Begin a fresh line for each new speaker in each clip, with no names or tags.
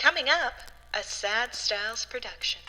Coming up, a Sad Styles production.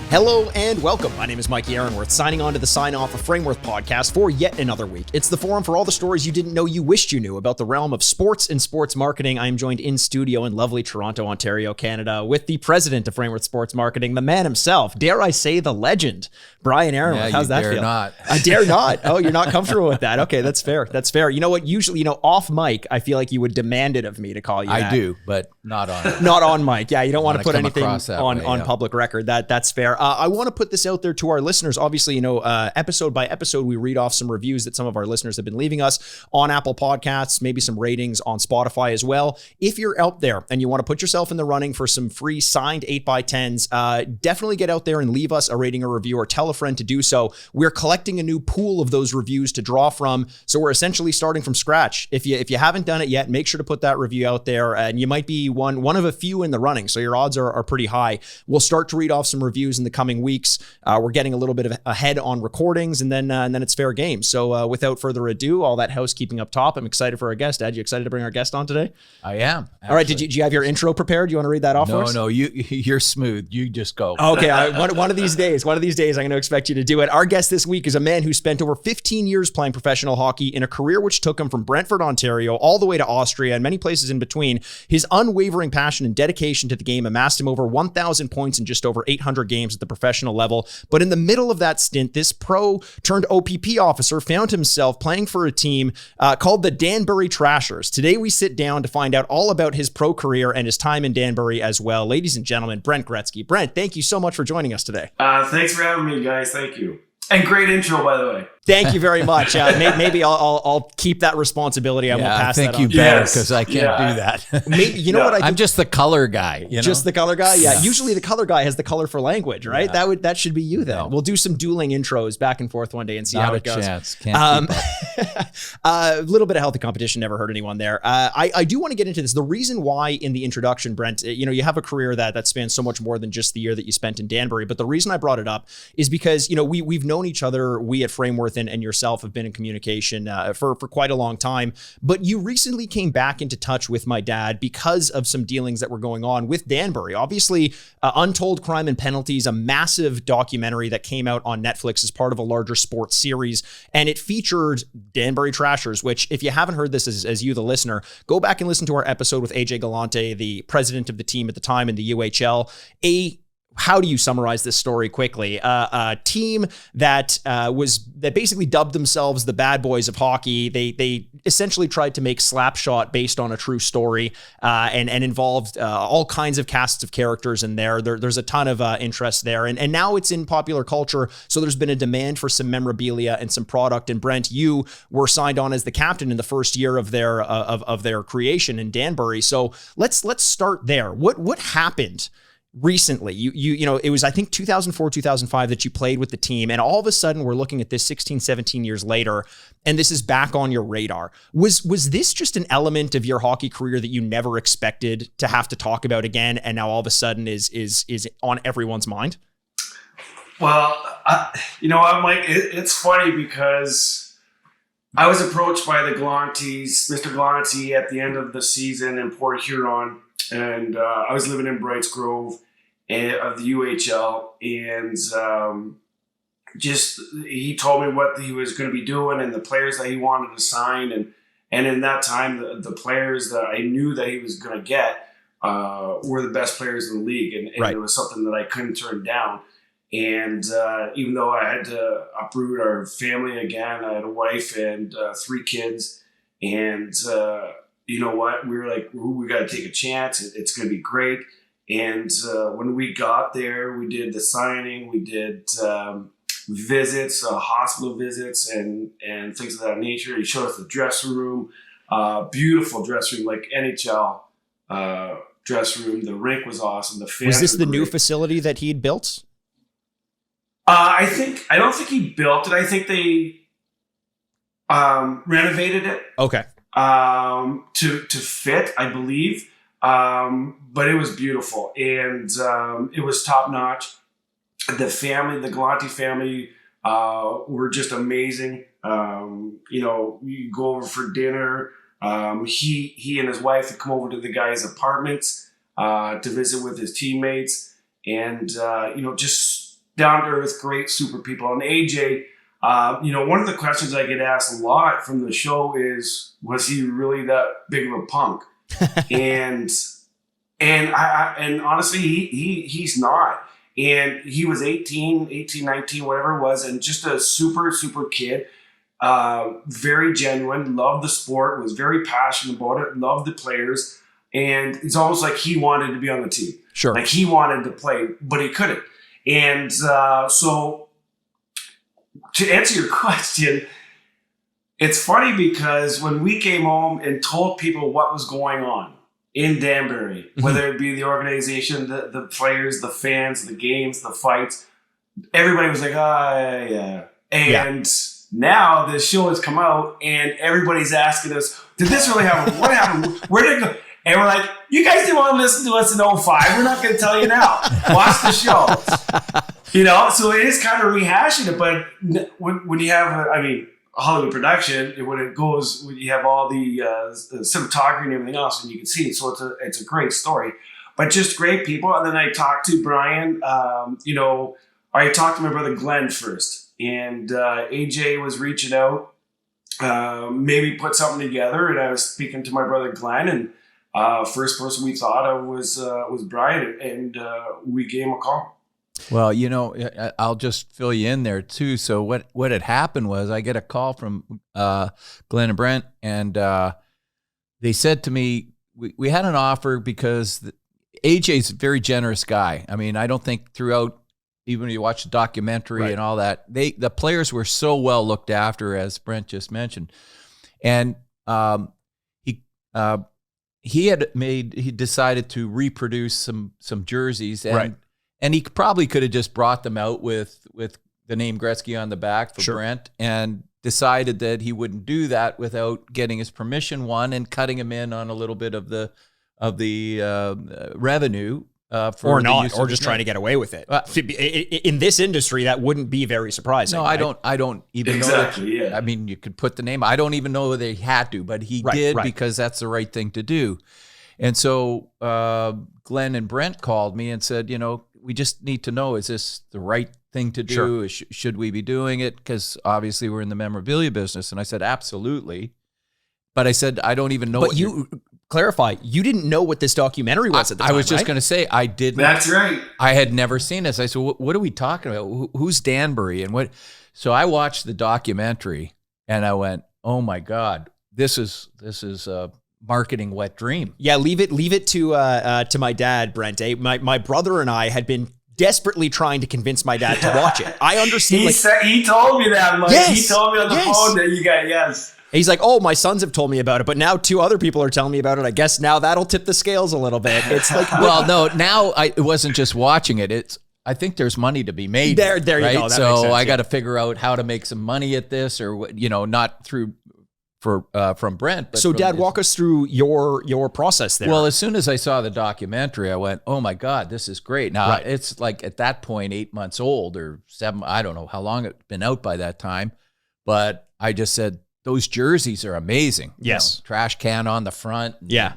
Hello and welcome. My name is Mikey Aaronworth, signing on to the sign-off of Frameworth podcast for yet another week. It's the forum for all the stories you didn't know you wished you knew about the realm of sports and sports marketing. I am joined in studio in lovely Toronto, Ontario, Canada, with the president of Frameworth Sports Marketing, the man himself, dare I say the legend, Brian Aaronworth. How's that feel?
Not.
I dare not. Oh, you're not comfortable with that. Okay, that's fair. That's fair. You know what? Usually, off mic, I feel like you would demand it of me to call you that.
I do, but not on.
Not on mic. Yeah, you don't want to put anything on
way.
public record. That's fair. I want to put this out there to our listeners. Obviously, episode by episode, we read off some reviews that some of our listeners have been leaving us on Apple Podcasts, maybe some ratings on Spotify as well. If you're out there and you want to put yourself in the running for some free signed 8x10s, definitely get out there and leave us a rating or review or tell a friend to do so. We're collecting a new pool of those reviews to draw from. So we're essentially starting from scratch. If you haven't done it yet, make sure to put that review out there, and you might be one of a few in the running. So your odds are pretty high. We'll start to read off some reviews in the coming weeks. We're getting a little bit of ahead on recordings, and then it's fair game. So without further ado, all that housekeeping up top, I'm excited for our guest. Ed, you excited to bring our guest on today?
I am. Actually.
All right. Did you have your intro prepared? You want to read that off for us?
No, you're smooth. You just go.
Okay. One of these days, I'm going to expect you to do it. Our guest this week is a man who spent over 15 years playing professional hockey in a career which took him from Brantford, Ontario, all the way to Austria and many places in between. His unwavering passion and dedication to the game amassed him over 1,000 points in just over 800 games at the professional level. But in the middle of that stint, this pro turned OPP officer found himself playing for a team called the Danbury Trashers. Today, we sit down to find out all about his pro career and his time in Danbury as well. Ladies and gentlemen, Brent Gretzky. Brent, thank you so much for joining us today.
Thanks for having me, guys. Thank you. And great intro, by the way.
Thank you very much. Maybe I'll keep that responsibility. I won't pass that on.
I think you better, because I can't do that.
Maybe, what I do?
I'm just the color guy.
Just the color guy? Yeah. Usually the color guy has the color for language, right? Yeah. That should be you then. No. We'll do some dueling intros back and forth one day and see how it goes.
Chance. Can't keep up.
A little bit of healthy competition never hurt anyone there. I do want to get into this. The reason why in the introduction, Brent, you have a career that spans so much more than just the year that you spent in Danbury. But the reason I brought it up is because, we've known each other. We at Frameworth and yourself have been in communication for quite a long time. But you recently came back into touch with my dad because of some dealings that were going on with Danbury. Obviously, Untold Crime and Penalties, a massive documentary that came out on Netflix as part of a larger sports series. And it featured Danbury Trashers, which, if you haven't heard this as you, the listener, go back and listen to our episode with AJ Galante, the president of the team at the time in the UHL. How do you summarize this story quickly? A team that basically dubbed themselves the bad boys of hockey. They essentially tried to make Slapshot based on a true story and involved all kinds of casts of characters in there. There's a ton of interest there. And now it's in popular culture. So there's been a demand for some memorabilia and some product. And Brent, you were signed on as the captain in the first year of their creation in Danbury. So let's start there. What happened recently? It was, I think, 2004, 2005 that you played with the team. And all of a sudden we're looking at this 16, 17 years later, and this is back on your radar. Was this just an element of your hockey career that you never expected to have to talk about again, and now all of a sudden is on everyone's mind?
Well, I'm like, it's funny because I was approached by the Galantes, Mr. Galante, at the end of the season in Port Huron. And I was living in Brights Grove of the UHL, and he told me what he was going to be doing and the players that he wanted to sign, and in that time the players that I knew that he was going to get were the best players in the league, and right. It was something that I couldn't turn down. And even though I had to uproot our family again, I had a wife and 3 kids, and you know what? We were like, we got to take a chance. It's going to be great. And when we got there, we did the signing. We did visits, hospital visits, and things of that nature. He showed us the dressing room, beautiful dressing room, like NHL dressing room. The rink was awesome. The fans
was this the
great.
New facility that he'd built?
I don't think he built it. I think they renovated it.
Okay.
To fit, I believe. But it was beautiful, and it was top notch. The Galante family were just amazing. You go over for dinner. He and his wife would come over to the guy's apartments to visit with his teammates, and just down to earth, great, super people. And AJ, one of the questions I get asked a lot from the show is, was he really that big of a punk? and honestly, he's not. And he was 18, 19, whatever it was, and just a super, super kid. Very genuine, loved the sport, was very passionate about it, loved the players. And it's almost like he wanted to be on the team.
Sure.
Like he wanted to play, but he couldn't. And so to answer your question, it's funny because when we came home and told people what was going on in Danbury, whether it be the organization, the players, the fans, the games, the fights, everybody was like, yeah. And now this show has come out and everybody's asking us, did this really happen? What happened? Where did it go? And we're like, you guys didn't want to listen to us in 05. We're not going to tell you now. Watch the show. So it is kind of rehashing it. But when you have, a Hollywood production, when it goes, when you have all the cinematography and everything else, and you can see it. So it's a great story. But just great people. And then I talked to Brian. I talked to my brother Glenn first. And AJ was reaching out, maybe put something together. And I was speaking to my brother Glenn, and first person we thought of was Brian, and we gave him a call.
Well, I'll just fill you in there too. So what had happened was I get a call from Glenn and Brent, and they said to me, we had an offer because AJ's a very generous guy. I mean, I don't think throughout, even when you watch the documentary and all that, the players were so well looked after, as Brent just mentioned. And he decided to reproduce some jerseys, and he probably could have just brought them out with the name Gretzky on the back for Brent, and decided that he wouldn't do that without getting his permission, and cutting him in on a little bit of the revenue.
Or not, or just trying to get away with it. In this industry, that wouldn't be very surprising.
No,
right?
I don't even
exactly,
know. I mean, you could put the name. I don't even know they had to, but he did because that's the right thing to do. And so Glenn and Brent called me and said, we just need to know, is this the right thing to do? Should we be doing it? Because obviously we're in the memorabilia business. And I said, absolutely. But I said, I don't even know.
But clarify, you didn't know what this documentary was at the time.
I was just going to say, I didn't.
That's right.
I had never seen this. I said, what are we talking about? Who's Danbury? And what? So I watched the documentary and I went, oh my God, this is a marketing wet dream.
Yeah, leave it to my dad, Brent. My brother and I had been desperately trying to convince my dad to watch it. I understand.
He told me that. He told me on the phone that you got
He's like, oh, my sons have told me about it, but now 2 other people are telling me about it. I guess now that'll tip the scales a little bit. It's like,
well, no, now it wasn't just watching it. I think there's money to be made.
There you go. That
so
makes sense,
I got to figure out how to make some money at this, or not through from Brent. But
so, Dad, walk us through your process there.
Well, as soon as I saw the documentary, I went, "Oh my God, this is great!" Now it's like at that point 8 months old or 7. I don't know how long it's been out by that time, but I just said, those jerseys are amazing.
Yes.
Trash can on the front.
Yeah.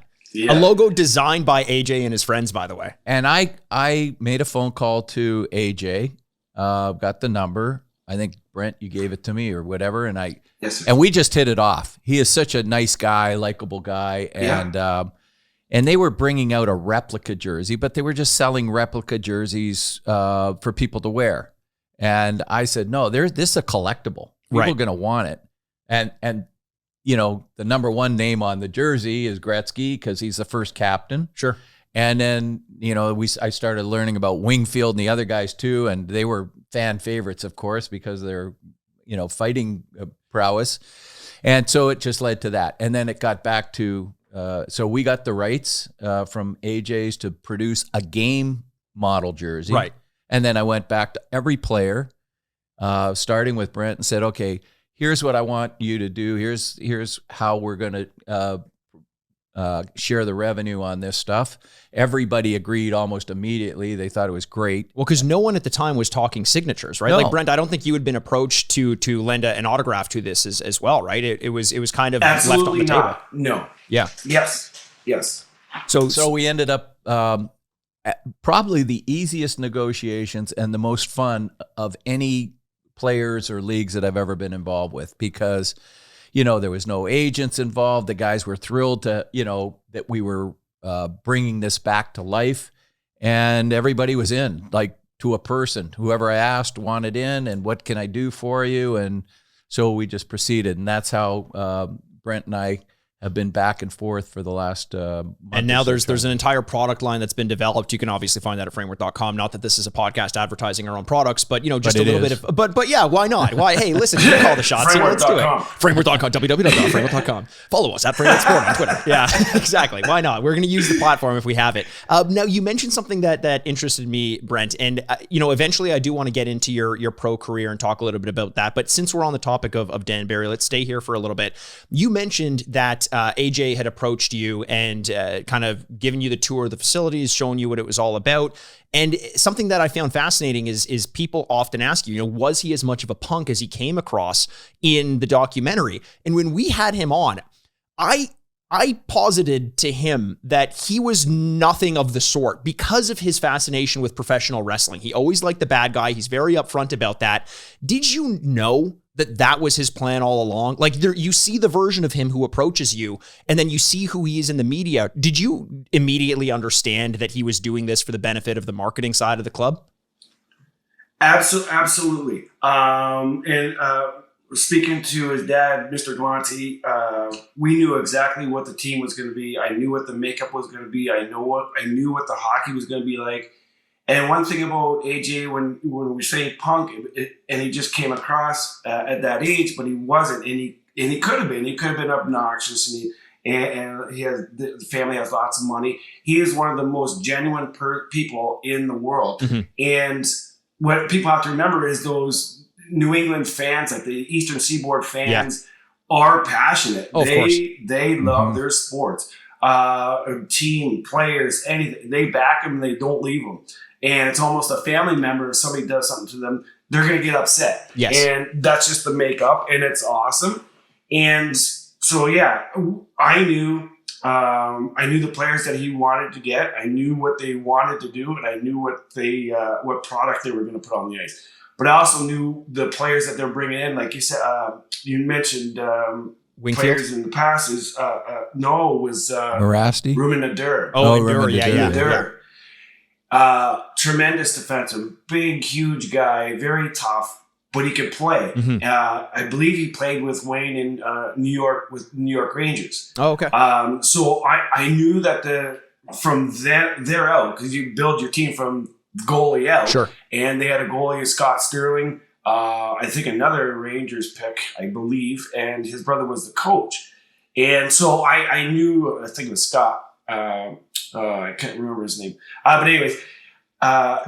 A logo designed by AJ and his friends, by the way.
And I made a phone call to AJ, got the number. I think, Brent, you gave it to me or whatever. And and we just hit it off. He is such a nice guy, likable guy. And they were bringing out a replica jersey, but they were just selling replica jerseys for people to wear. And I said, no, this is a collectible. People are going to want it. And the number one name on the jersey is Gretzky because he's the first captain.
Sure.
And then, I started learning about Wingfield and the other guys too. And they were fan favorites, of course, because they're, fighting prowess. And so it just led to that. And then it got back to, so we got the rights from AJ's to produce a game model jersey.
Right.
And then I went back to every player, starting with Brent, and said, okay, here's what I want you to do. Here's how we're going to share the revenue on this stuff. Everybody agreed almost immediately. They thought it was great.
Well, because no one at the time was talking signatures, right?
No.
Like Brent, I don't think you had been approached to lend an autograph to this as well, right? It was kind of
Absolutely
left on the
not.
table.
No.
Yeah.
Yes.
So we ended up at probably the easiest negotiations and the most fun of any players or leagues that I've ever been involved with, because there was no agents involved. The guys were thrilled to, that we were bringing this back to life, and everybody was in, like to a person. Whoever I asked wanted in, and what can I do for you? And so we just proceeded, and that's how Brent and I have been back and forth for the last month.
And now there's an entire product line that's been developed. You can obviously find that at frameworth.com. Not that this is a podcast advertising our own products, but just a little bit of, but yeah, why not? Why? Hey, listen, you call the shots. Let's do it. Frameworth.com, www.frameworth.com. Follow us at Frameworth Sport on Twitter. Yeah, exactly. Why not? We're going to use the platform if we have it. Now you mentioned something that interested me, Brent, and eventually I do want to get into your pro career and talk a little bit about that. But since we're on the topic of Danbury, let's stay here for a little bit. You mentioned that AJ had approached you and kind of given you the tour of the facilities, showing you what it was all about. And something that I found fascinating is people often ask you, was he as much of a punk as he came across in the documentary? And when we had him on, I posited to him that he was nothing of the sort because of his fascination with professional wrestling. He always liked the bad guy. He's very upfront about that. Did you know that was his plan all along? Like you see the version of him who approaches you, and then you see who he is in the media. Did you immediately understand that he was doing this for the benefit of the marketing side of the club?
Absolutely. Speaking to his dad, Mr. Galante, we knew exactly what the team was going to be. I knew what the makeup was going to be. I knew what the hockey was going to be like. And one thing about AJ, when we say punk, and he just came across at that age, but he wasn't, and he could have been. He could have been obnoxious, and he has the family has lots of money. He is one of the most genuine people in the world. Mm-hmm. And what people have to remember is those New England fans, like the Eastern Seaboard fans, are passionate. They love their sports, team, players, anything. They back them. They don't leave them. And it's almost a family member. If somebody does something to them, they're going to get upset. Yes. And that's just the makeup, and it's awesome. And so, I knew the players that he wanted to get. I knew what they wanted to do, and I knew what product they were going to put on the ice. But I also knew the players that they're bringing in. Like you said, you mentioned players in the past. It was
Morasti?
Ruben Nadur.
Nadur, yeah.
Tremendous defensive, big, huge guy, very tough, but he could play. Mm-hmm. I believe he played with Wayne in New York with New York Rangers.
Oh, okay.
So I knew that from there out, because you build your team from goalie out.
Sure. And
they had a goalie, Scott Sterling, I think another Rangers pick, I believe, and his brother was the coach. And so I knew, I think it was Scott. I can't remember his name. But anyways,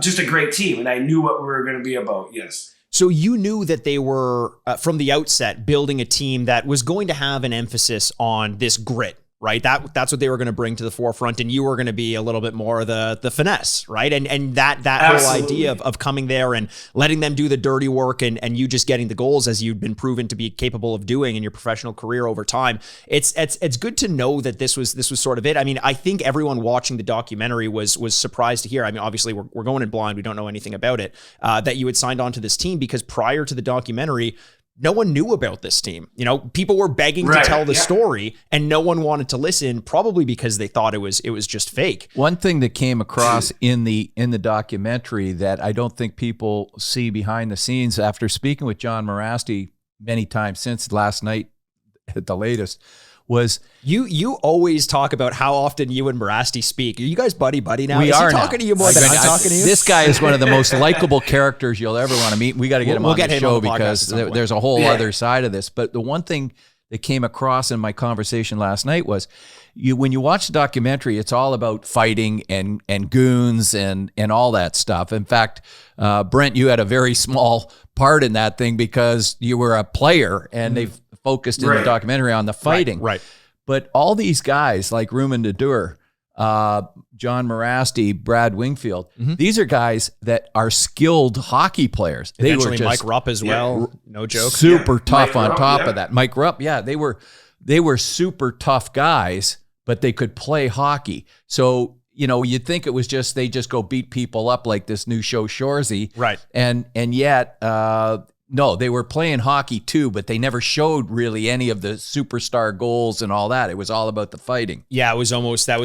just a great team, and I knew what we were going to be about, yes.
So you knew that they were, from the outset, building a team that was going to have an emphasis on this grit, right? That's what they were going to bring to the forefront, and you were going to be a little bit more the finesse, right? And that whole idea of coming there and letting them do the dirty work and you just getting the goals as you'd been proven to be capable of doing in your professional career over time. It's good to know that this was sort of it. I mean, I think everyone watching the documentary was surprised to hear. I mean, obviously we're going in blind. We don't know anything about it, that you had signed on to this team, because prior to the documentary, no one knew about this team. People were begging to tell the story, and no one wanted to listen, probably because they thought it was just fake.
One thing that came across in the documentary that I don't think people see behind the scenes, after speaking with John Morasti many times since last night at the latest, was
you always talk about how often you and Morasti speak. Are you guys buddy now?
We are
talking to you more than I'm talking to you?
This guy is one of the most likable characters you'll ever want to meet. We got to get him on the show because there's a whole other side of this. But the one thing that came across in my conversation last night was when you watch the documentary, it's all about fighting and goons and all that stuff. In fact, Brent, you had a very small part in that thing because you were a player, and they've focused in the documentary on the fighting.
Right.
But all these guys like Ruben Nadur, John Morasti, Brad Wingfield, these are guys that are skilled hockey players.
Eventually
they were just
Mike Rupp as well. No joke.
Super tough
Mike
on
Rupp,
top
yeah.
of that. Mike Rupp, they were super tough guys, but they could play hockey. So, you'd think it was just they just go beat people up like this new show Shoresy.
Right.
And yet no, they were playing hockey too, but they never showed really any of the superstar goals and all that. It was all about the fighting.
Yeah, that was almost
Right.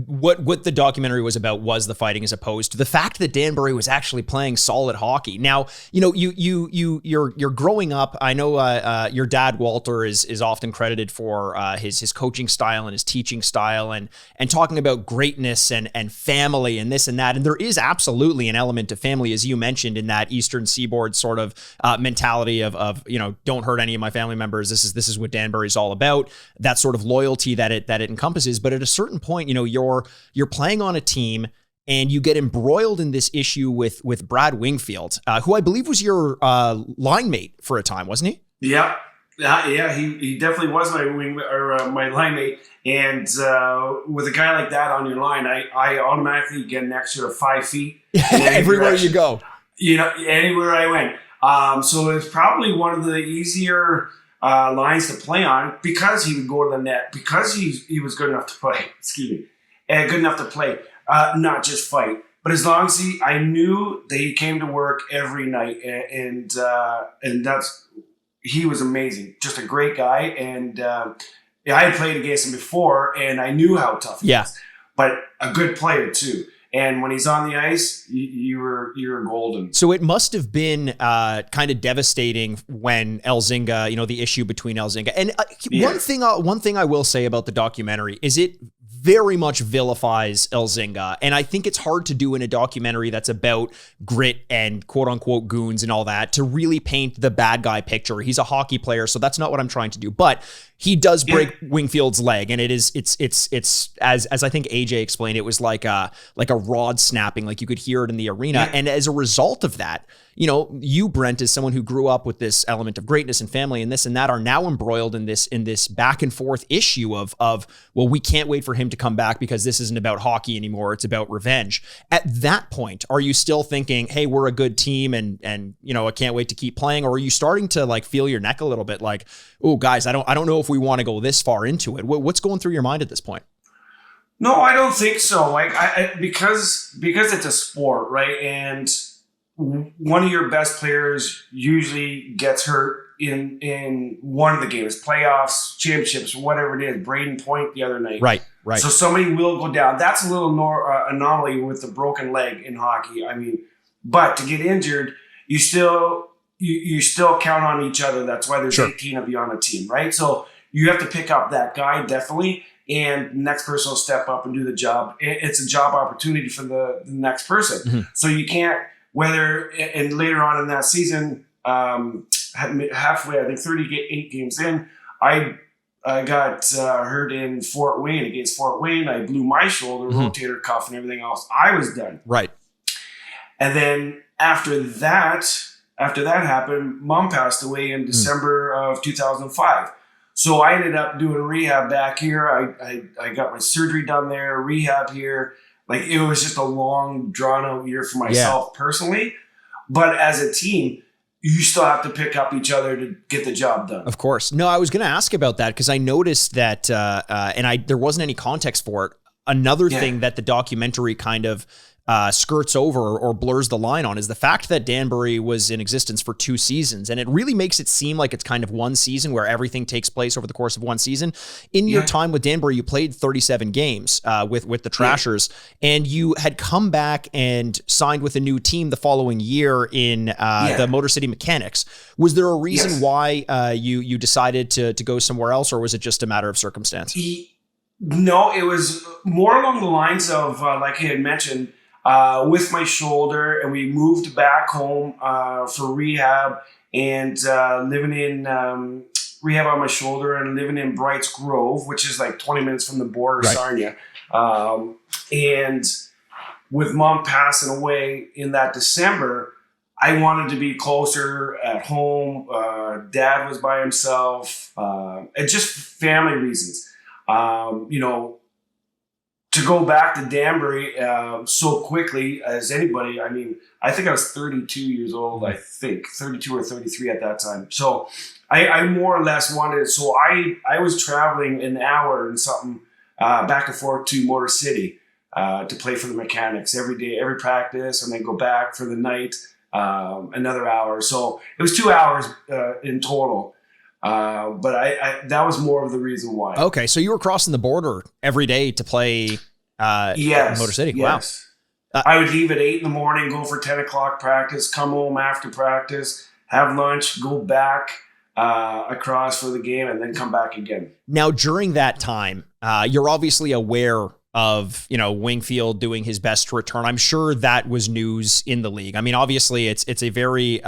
What the documentary was about was the fighting, as opposed to the fact that Danbury was actually playing solid hockey. Now, you're growing up. I know your dad Walter is often credited for his coaching style and his teaching style and talking about greatness and family and this and that. And there is absolutely an element of family, as you mentioned, in that Eastern Seaboard sort of mentality of don't hurt any of my family members. This is what Danbury's all about. That sort of loyalty that it encompasses. But at a certain point, you're playing on a team and you get embroiled in this issue with Brad Wingfield, who I believe was your line mate for a time, wasn't he?
Yeah. He definitely was my line mate. And with a guy like that on your line, I automatically get an extra 5 feet
Everywhere you go.
Anywhere I went. So it's probably one of the easier lines to play on because he would go to the net, because he was good enough to play. Excuse me, and good enough to play, not just fight. But as long as I knew that he came to work every night, and he was amazing, just a great guy. And I had played against him before, and I knew how tough he was. But a good player too. And when he's on the ice, you're golden.
So it must have been kind of devastating when Elzinga, the issue between Elzinga. And one thing I will say about the documentary is it very much vilifies Elzinga. And I think it's hard to do in a documentary that's about grit and quote unquote goons and all that to really paint the bad guy picture. He's a hockey player, so that's not what I'm trying to do. But he does break Wingfield's leg, and it's as I think AJ explained, it was like a rod snapping, like you could hear it in the arena.
Yeah.
And as a result of that, you, Brent, as someone who grew up with this element of greatness and family and this and that, are now embroiled in this back and forth issue of well, we can't wait for him to come back because this isn't about hockey anymore. It's about revenge. At that point, are you still thinking, hey, we're a good team and I can't wait to keep playing? Or are you starting to like feel your neck a little bit like, oh, guys, I don't know if we want to go this far into it. What's going through your mind at this point?
No, I don't think so. Like because it's a sport, right? And one of your best players usually gets hurt in one of the games, playoffs, championships, whatever it is. Braden Point the other night. Right. So somebody will go down. That's a little anomaly with the broken leg in hockey. I mean, but to get injured, you still count on each other. That's why there's 18 of you on a team, right? So you have to pick up that guy, definitely, and the next person will step up and do the job. It's a job opportunity for the next person. Mm-hmm. So you can't, and later on in that season, halfway, I think 38 games in, I got hurt in Fort Wayne against Fort Wayne. I blew my shoulder, rotator cuff, and everything else. I was done.
Right.
And then after that happened, Mom passed away in December of 2005. So I ended up doing rehab back here. I got my surgery done there, rehab here. Like, it was just a long, drawn-out year for myself personally. But as a team, you still have to pick up each other to get the job done.
Of course. No, I was going to ask about that because I noticed that, there wasn't any context for it. Another thing that the documentary kind of skirts over or blurs the line on is the fact that Danbury was in existence for 2 seasons. And it really makes it seem like it's kind of one season where everything takes place over the course of one season. In your time with Danbury, you played 37 games with the Trashers, and you had come back and signed with a new team the following year in the Motor City Mechanics. Was there a reason why you decided to go somewhere else, or was it just a matter of circumstance?
No, it was more along the lines of, like I had mentioned, with my shoulder, and we moved back home for rehab, and living in rehab on my shoulder and living in Brights Grove, which is like 20 minutes from the border, Sarnia. And with Mom passing away in that December, I wanted to be closer at home. Dad was by himself, and just family reasons. You know, to go back to Danbury so quickly as anybody, I mean, I think I was 32 years old, I think, 32 or 33 at that time. So I more or less wanted it. So I was traveling an hour and something back and forth to Motor City to play for the Mechanics every day, every practice, and then go back for the night, another hour. So it was 2 hours in total. But I that was more of the reason why.
Okay, so you were crossing the border every day to play
yes,
Motor City.
Yes. Wow. I would leave at 8 a.m, go for 10 o'clock practice, come home after practice, have lunch, go back across for the game, and then come back again.
Now, during that time, you're obviously aware of, you know, Wingfield doing his best to return. I'm sure that was news in the league. I mean, obviously it's a very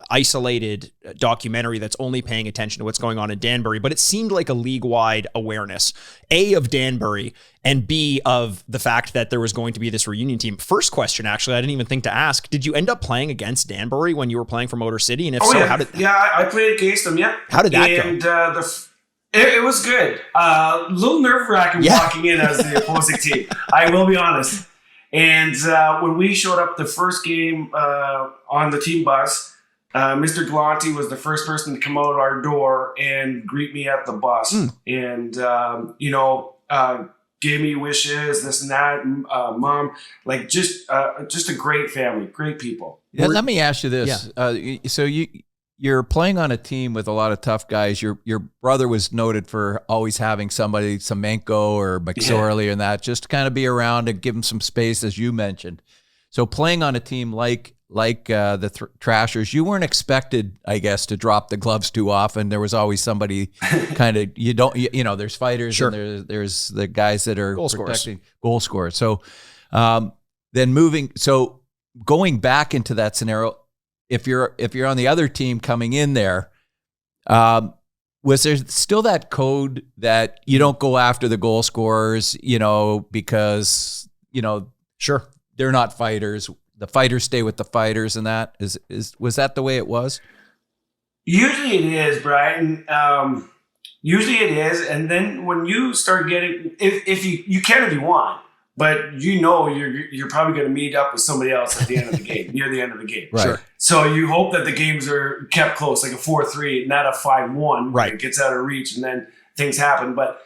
isolated documentary that's only paying attention to what's going on in Danbury, but it seemed like a league-wide awareness, A, of Danbury, and B, of the fact that there was going to be this reunion team. First question, actually, I didn't even think to ask, did you end up playing against Danbury when you were playing for Motor City? And if so,
yeah.
how did...
Yeah, I played against them, yeah.
How did that
go?
And
it was good. A little nerve-wracking walking in as the opposing team, I will be honest. And when we showed up the first game on the team bus, Mr. Galante was the first person to come out our door and greet me at the bus. And, you know, gave me wishes, this and that. Mom, like just a great family, great people.
Yeah, let me ask you this. Yeah. So you're playing on a team with a lot of tough guys. Your brother was noted for always having somebody, Semenko or McSorley and that, just to kind of be around and give him some space, as you mentioned. So playing on a team like the Trashers, you weren't expected, I guess, to drop the gloves too often. There was always somebody kind of, you know, there's fighters and there's the guys that are protecting goal scorers. So so going back into that scenario, if you're on the other team coming in there, was there still that code that you don't go after the goal scorers, you know, because, you know, they're not fighters. The fighters stay with the fighters, and that was that the way it was?
Usually it is, Brian. Usually it is, and then when you start getting, if you can if you want. But you know you're probably going to meet up with somebody else at the end of the game, near the end of the game.
Right.
So you hope that the games are kept close, like a 4-3, not a 5-1.
Right.
It gets out of reach, and then things happen. But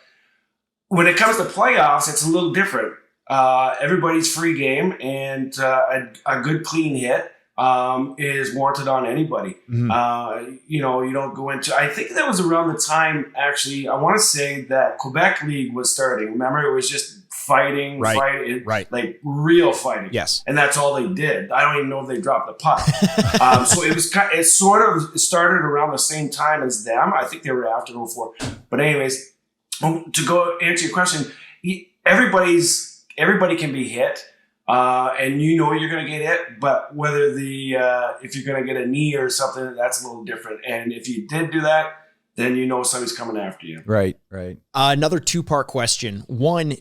when it comes to playoffs, it's a little different. Everybody's free game, and a good clean hit is warranted on anybody.
Mm-hmm.
You know, you don't go into. I think that was around the time, actually. I want to say that Quebec League was starting. Remember, it was just fighting, like real fighting.
Yes.
And that's all they did. I don't even know if they dropped the puck. So it sort of started around the same time as them. I think they were after 04. But anyways, to go answer your question, everybody can be hit. And you know you're going to get hit, but whether if you're going to get a knee or something, that's a little different. And if you did do that, then you know somebody's coming after you.
Right.
Another two-part question. One,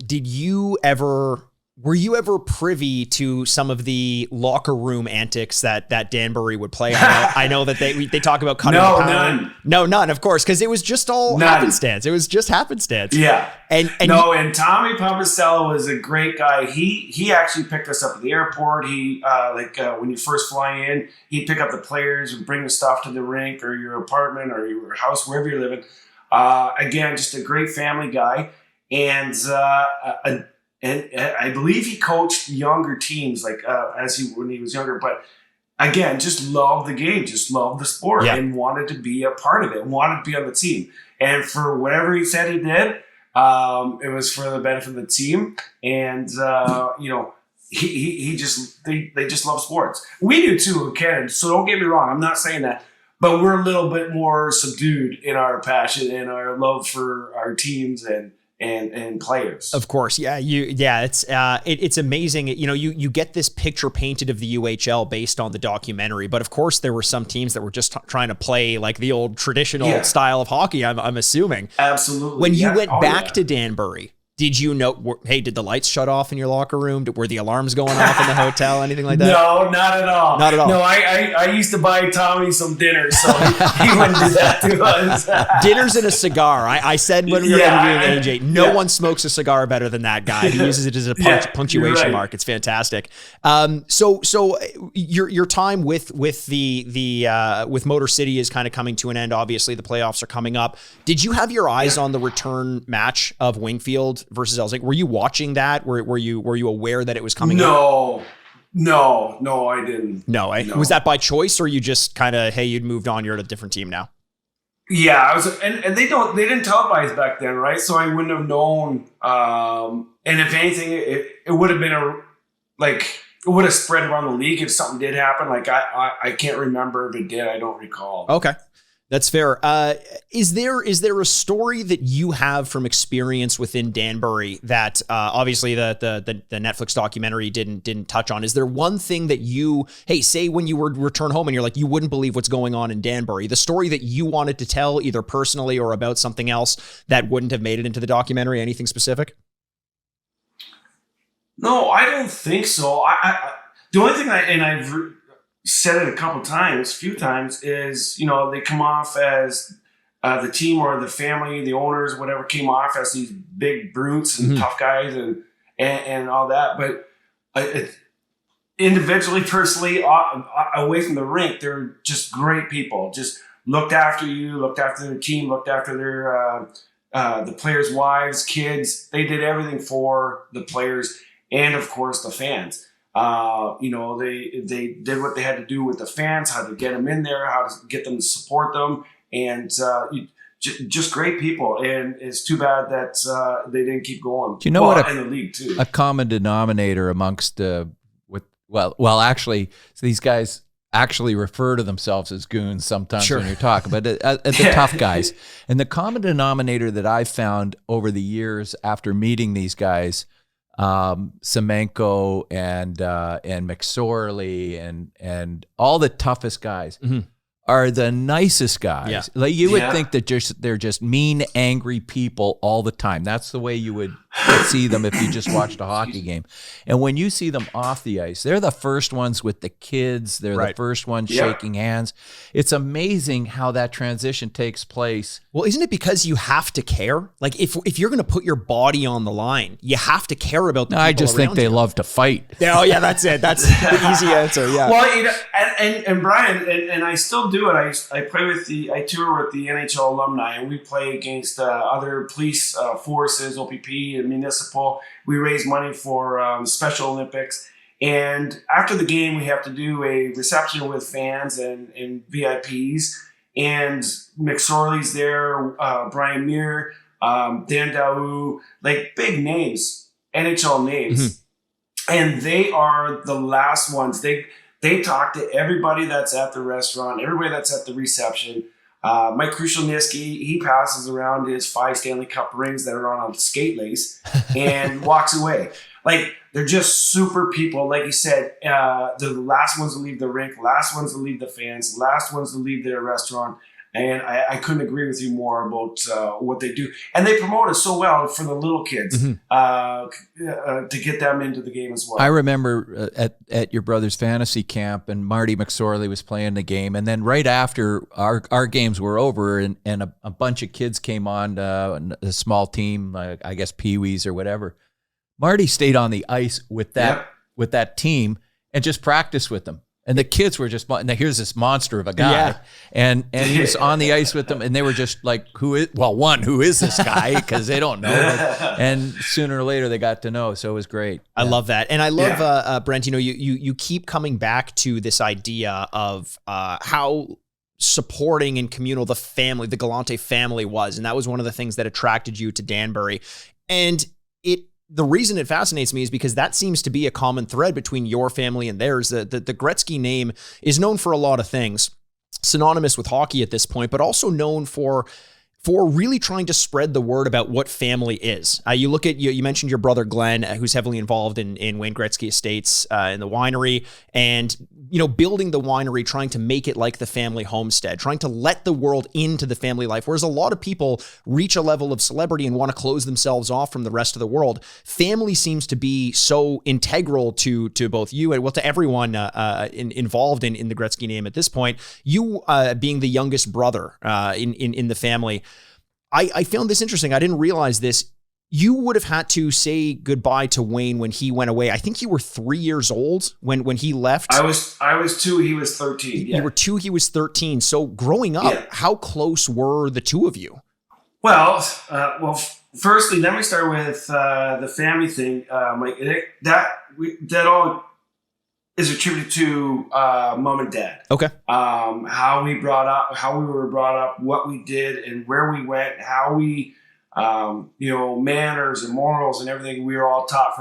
were you ever privy to some of the locker room antics that Danbury would play? I know that they talk about cutting the power.
None.
No, none, of course, because it was just all happenstance. It was just happenstance.
Yeah.
And
Tommy Pompicello was a great guy. He actually picked us up at the airport. He when you first fly in, he'd pick up the players and bring the stuff to the rink or your apartment or your house, wherever you're living. Again, just a great family guy. And I believe he coached younger teams, when he was younger. But again, just loved the game, just loved the sport, and wanted to be a part of it, wanted to be on the team. And for whatever he said he did, it was for the benefit of the team. And you know, they just love sports. We do too, Canada. So don't get me wrong. I'm not saying that. But we're a little bit more subdued in our passion and our love for our teams and players.
Of course. It's amazing. You know, you get this picture painted of the UHL based on the documentary, but of course there were some teams that were just trying to play like the old traditional style of hockey, I'm assuming.
Absolutely.
When you went back to Danbury, Did you know, hey, did the lights shut off in your locker room? Were the alarms going off in the hotel? Anything like that?
No, not at all.
Not at all.
No, I used to buy Tommy some dinner, so he wouldn't do that to us.
Dinners and a cigar. I said when we were interviewing AJ, no one smokes a cigar better than that guy. He uses it as a punctuation mark. It's fantastic. So your time with Motor City is kind of coming to an end. Obviously, the playoffs are coming up. Did you have your eyes on the return match of Wingfield versus Helsinki? Were you watching that? Were you aware that it was coming?
No, I didn't.
No. Was that by choice, or you just kind of, hey, you'd moved on, you're at a different team now?
Yeah, I was, and they didn't televise back then, right? So I wouldn't have known. And if anything, it would have been it would have spread around the league if something did happen. Like I can't remember if it did. I don't recall.
Okay. That's fair. Is there a story that you have from experience within Danbury that obviously the Netflix documentary didn't touch on? Is there one thing that say when you would return home and you're like, you wouldn't believe what's going on in Danbury, the story that you wanted to tell either personally or about something else that wouldn't have made it into the documentary? Anything specific?
No, I don't think so. The only thing I've said it a few times, is, they come off as the team or the family, the owners, whatever, came off as these big brutes and tough guys and all that. But individually, personally, away from the rink, they're just great people. Just looked after you, looked after their team, looked after their the players' wives, kids. They did everything for the players and, of course, the fans. They did what they had to do with the fans, how to get them in there, how to get them to support them, and just great people. And it's too bad that they didn't keep going.
Do you know what
in the league too?
A common denominator amongst actually, so these guys actually refer to themselves as goons sometimes when you're talking, but the tough guys. And the common denominator that I've found over the years after meeting these guys, Semenko and McSorley and all the toughest guys are the nicest guys. Yeah. Like you would think that they're just mean, angry people all the time. That's the way you would see them if you just watched a hockey game. And when you see them off the ice, they're the first ones with the kids. They're the first ones shaking hands. It's amazing how that transition takes place.
Well, isn't it because you have to care? Like if you're going to put your body on the line, you have to care about the people
I just think they
you.
Love to fight.
Oh yeah, that's it. That's the easy answer. Yeah.
Well, and Brian, and I still do it. I tour with the NHL alumni, and we play against other police forces, OPP and municipal. We raise money for Special Olympics, and after the game, we have to do a reception with fans and VIPs. And McSorley's there, Brian Muir, Dan Daou, like big names, NHL names, and they are the last ones. They talk to everybody that's at the restaurant, everybody that's at the reception. Mike Krushelnyski, he passes around his 5 Stanley Cup rings that are on a skate lace and walks away. Like, they're just super people. Like you said, the last ones to leave the rink, last ones to leave the fans, last ones to leave their restaurant. And I couldn't agree with you more about what they do. And they promote it so well for the little kids to get them into the game as well.
I remember at your brother's fantasy camp, and Marty McSorley was playing the game. And then right after our games were over and a bunch of kids came on, a small team, I guess Pee-wees or whatever, Marty stayed on the ice with that team and just practiced with them. And the kids were just, and here's this monster of a guy, and he was on the ice with them, and they were just like, who is this guy? Because they don't know. And sooner or later, they got to know. So it was great.
I love that. And I love, Brent, you keep coming back to this idea of how supporting and communal the Galante family was. And that was one of the things that attracted you to Danbury. And the reason it fascinates me is because that seems to be a common thread between your family and theirs. The Gretzky name is known for a lot of things, synonymous with hockey at this point, but also known for for really trying to spread the word about what family is. You look at, you mentioned your brother Glenn, who's heavily involved in Wayne Gretzky Estates, in the winery, and, building the winery, trying to make it like the family homestead, trying to let the world into the family life. Whereas a lot of people reach a level of celebrity and want to close themselves off from the rest of the world. Family seems to be so integral to both you and, well, to everyone involved in the Gretzky name at this point. You being the youngest brother in the family, I found this interesting. I didn't realize this. You would have had to say goodbye to Wayne when he went away. I think you were 3 years old when he left.
I was 2. He was 13. Yeah.
You were 2. He was 13. So growing up, how close were the two of you?
Well, firstly, let me start with the family thing. That all is attributed to mom and dad.
Okay.
How we were brought up, what we did, and where we went, how we. Manners and morals and everything we were all taught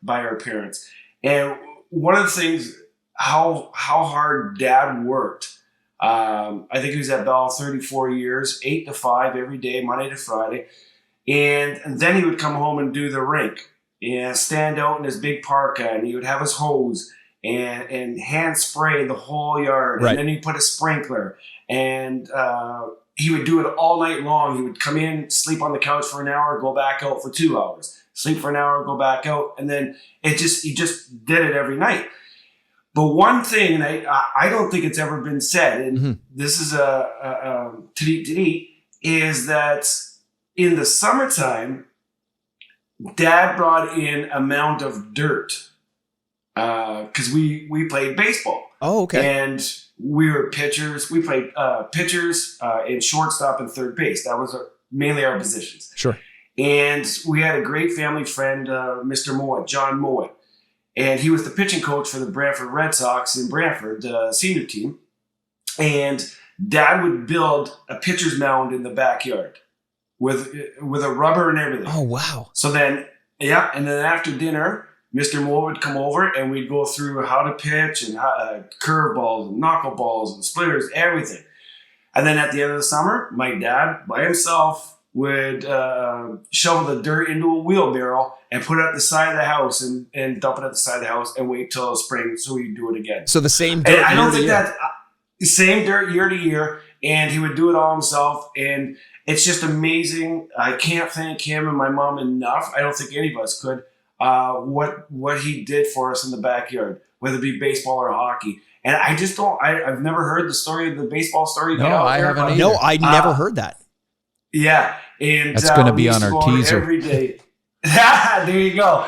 by our parents. And one of the things, how hard Dad worked. I think he was at Bell 34 years, 8 to 5 every day, Monday to Friday. And then he would come home and do the rink and stand out in his big parka, and he would have his hose and hand spray the whole yard. Right. And then he'd put a sprinkler, and he would do it all night long. He would come in, sleep on the couch for an hour, go back out for 2 hours, sleep for an hour, go back out. And then he just did it every night. But one thing, and I don't think it's ever been said, and this is a is that in the summertime, Dad brought in a mound of dirt because we played baseball.
Oh, okay.
And we were pitchers. We played pitchers and shortstop and third base. That was mainly our positions.
Sure.
And we had a great family friend, Mr. Mowat, John Mowat. And he was the pitching coach for the Brantford Red Sox in Brantford, senior team. And Dad would build a pitcher's mound in the backyard with a rubber and everything.
Oh, wow.
So then, and then after dinner, Mr. Moore would come over and we'd go through how to pitch and curveballs and knuckleballs and splitters, everything. And then at the end of the summer, my dad by himself would shovel the dirt into a wheelbarrow and put it at the side of the house and dump it at the side of the house and wait till spring so he'd do it again.
So the same dirt.
And I don't think that same dirt year to year, and he would do it all himself. And it's just amazing. I can't thank him and my mom enough. I don't think any of us could. What he did for us in the backyard, whether it be baseball or hockey. And I just don't, I've never heard the story of the baseball story.
No, I haven't either.
No, I never heard that.
Yeah. And
that's going to be on our teaser
every day. There you go.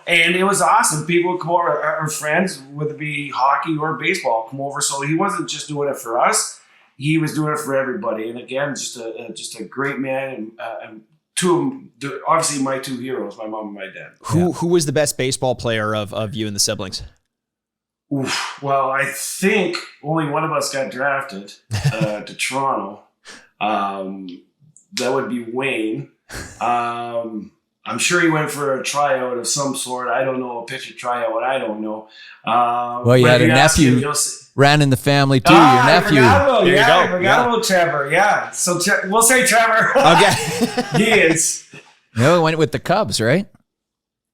And it was awesome. People would come over, our friends, whether it be hockey or baseball, come over. So he wasn't just doing it for us. He was doing it for everybody. And again, just a great man. And two of them, obviously my two heroes, my mom and my dad.
Who was the best baseball player of you and the siblings?
Oof. Well, I think only one of us got drafted to Toronto. That would be Wayne. I'm sure he went for a tryout of some sort. I don't know, a pitcher tryout. I don't know.
Well, you had a nephew ran in the family too. Your nephew.
There you go. We got a little Trevor. Yeah. So we'll say Trevor.
Okay.
He is.
No, he went with the Cubs, right?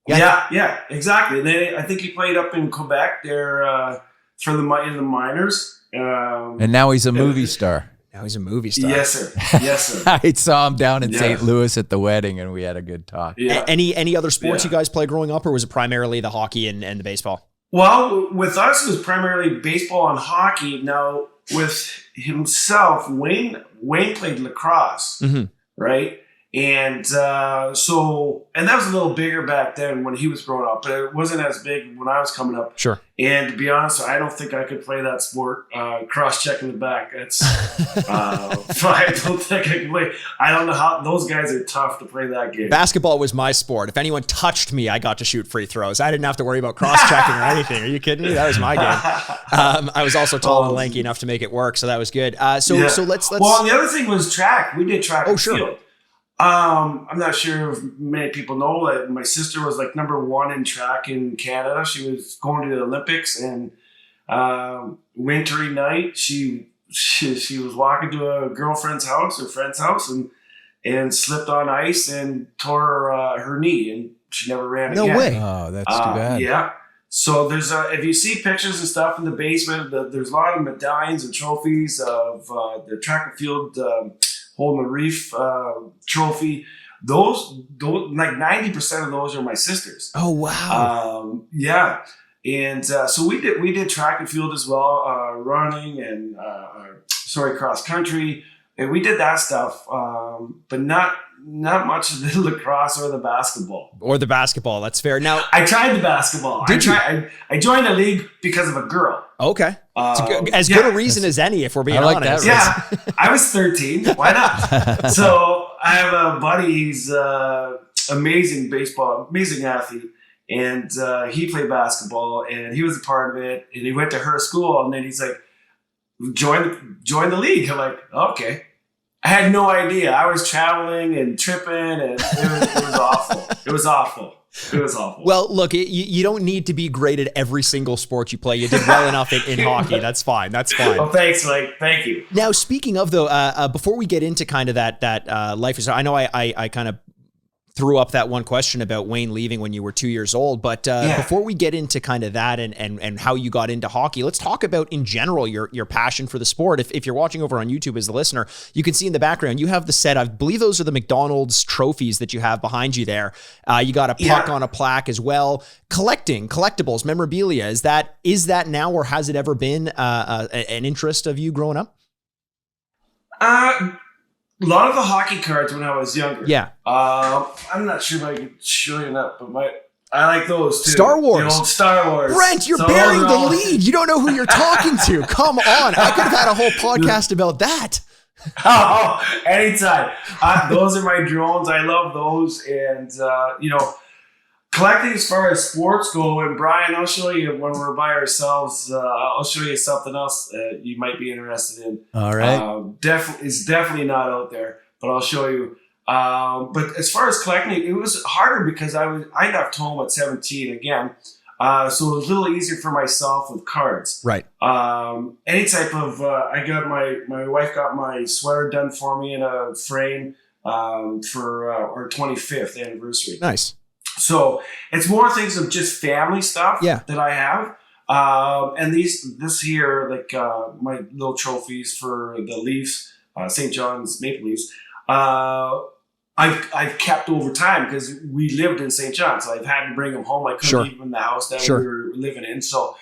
Yeah, exactly. I think he played up in Quebec there for in the minors.
And now he's a movie star.
Now he's a movie star.
Yes, sir.
I saw him down in St. Louis at the wedding, and we had a good talk.
Yeah. Any other sports you guys play growing up, or was it primarily the hockey and the baseball?
Well, with us, it was primarily baseball and hockey. Now, with himself, Wayne played lacrosse, right? And and that was a little bigger back then when he was growing up, but it wasn't as big when I was coming up.
Sure.
And to be honest, I don't think I could play that sport. Cross-check in the back. It's I don't think I can play. I don't know how those guys are tough to play that game.
Basketball was my sport. If anyone touched me, I got to shoot free throws. I didn't have to worry about cross-checking or anything. Are you kidding me? That was my game. I was also tall and lanky enough to make it work, so that was good. So let's.
Well, the other thing was track. We did track and
sure.
field. I'm not sure if many people know that my sister was like number 1 in track in Canada. She was going to the Olympics, and wintry night, she she was walking to a girlfriend's house, her friend's house, and slipped on ice and tore her knee, and she never ran again.
No way.
Oh, that's too bad.
Yeah. So there's if you see pictures and stuff in the basement, there's a lot of medallions and trophies of the track and field Holden Reef trophy. Those like 90% of those are my sisters.
Oh wow.
Yeah. And so we did track and field as well, running and cross country, and we did that stuff, but not much of the lacrosse or the basketball. That's fair. Now I tried the basketball. I joined the league because of a girl.
Okay, as good a reason as any, if we're being honest.
Yeah, I was 13. Why not? So I have a buddy. He's amazing athlete. And he played basketball, and he was a part of it. And he went to her school, and then he's like, join the league. I'm like, okay. I had no idea. I was traveling and tripping, and it was awful. It was awful.
Well, look, you don't need to be great at every single sport you play. You did well enough in hockey. That's fine.
Well, thanks, Mike. Thank you.
Now, speaking of, though, before we get into kind of that life, I know I kind of threw up that one question about Wayne leaving when you were 2 years old. But before we get into kind of that and how you got into hockey, let's talk about in general your passion for the sport. If you're watching over on YouTube as the listener, you can see in the background, you have the set. I believe those are the McDonald's trophies that you have behind you there. You got a puck on a plaque as well. Collectables, memorabilia. Is that now, or has it ever been an interest of you growing up?
A lot of the hockey cards when I was younger.
Yeah.
I'm not sure if I can show you that, but I like those too.
Star Wars.
The old Star Wars.
Brent, you're bearing the lead. You don't know who you're talking to. Come on. I could have had a whole podcast about that.
Oh, anytime. Those are my drones. I love those. And, collecting as far as sports go, and Brian, I'll show you when we're by ourselves. I'll show you something else you might be interested in.
All right.
It's definitely not out there, but I'll show you. But as far as collecting, it was harder because I left home at 17 again. So it was a little easier for myself with cards.
Right.
Any type of, my wife got my sweater done for me in a frame for our 25th anniversary.
Nice.
So it's more things of just family stuff that I have. And this here, like my little trophies for the Leafs, St. John's Maple Leafs, I've kept over time because we lived in St. John. So I've had to bring them home. I couldn't leave them in the house that we were living in. So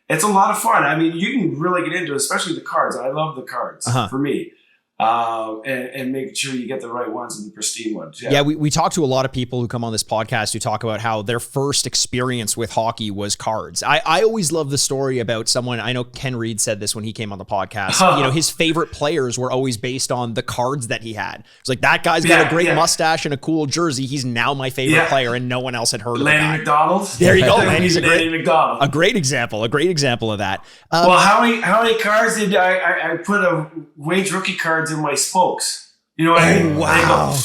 it's a lot of fun. I mean, you can really get into it, especially the cards. I love the cards for me. And making sure you get the right ones and the pristine ones.
Yeah, we talk to a lot of people who come on this podcast who talk about how their first experience with hockey was cards. I always love the story about someone, I know Ken Reed said this when he came on the podcast, his favorite players were always based on the cards that he had. It's like, that guy's got a great mustache and a cool jersey. He's now my favorite player, and no one else had heard of him.
Lanny McDonald.
There you go. Lanny's
McDonald.
A great example of that.
Well, how many cards did I put a Wayne's rookie cards in my spokes? You know what I mean?
Wow.